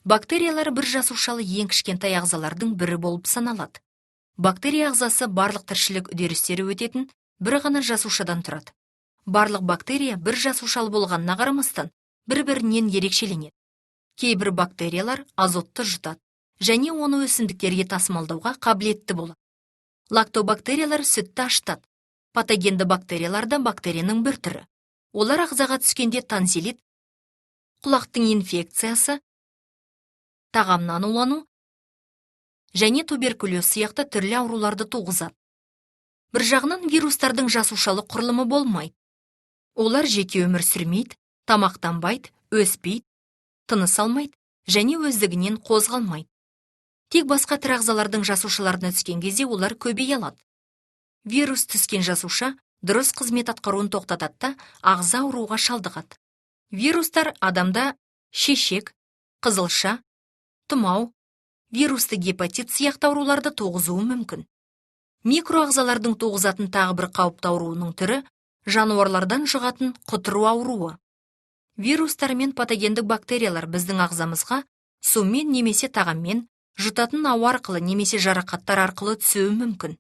Бактериялар бір жасушалы ең кішкентай ағзалардың бірі болып саналады. Бактерия ағзасы барлық тіршілік үдерістері өтетін бір ғана жасушадан тұрады. Барлық бактерия бір жасушалы болғанына қарамастан, бір-бірінен ерекшеленеді. Кейбір бактериялар азотты жұтады және оны өсімдіктерге тасымалдауға қабілетті болады. Лактобактериялар сүтті ашытады. Патогенді бактериялар да бактерияның бір түрі. Олар ағзаға түскенде тонзиллит, құлақтың инфекциясы, тағамнан улану және туберкулез сияқты түрлі ауруларды туғызады. Бір жағынан вирустардың жасушалы құрылымы болмайды. Олар жеке өмір сүрмейді, тамақтанбайды, өспейді, тыныс алмайды және өздігінен қозғалмайды. Тек басқа тірі ағзалардың жасушаларына түскен кезде олар көбейе алады. Вирус түскен жасуша дұрыс қызмет атқаруын тоқтатады да ағза ауруға шалдығады. Вирустар адамда шешек, қызылша, тұмау, вирусты гепатит сияқты ауруларды туғызуы мүмкін. Микроағзалардың туғызатын тағы бір қауіпті ауруының түрі жануарлардан жұғатын құтыру ауруы. Вирустар мен патогендік бактериялар біздің ағзамызға сумен немесе тағаммен, жұтатын ауа арқылы немесе жарақаттар арқылы түсуі мүмкін.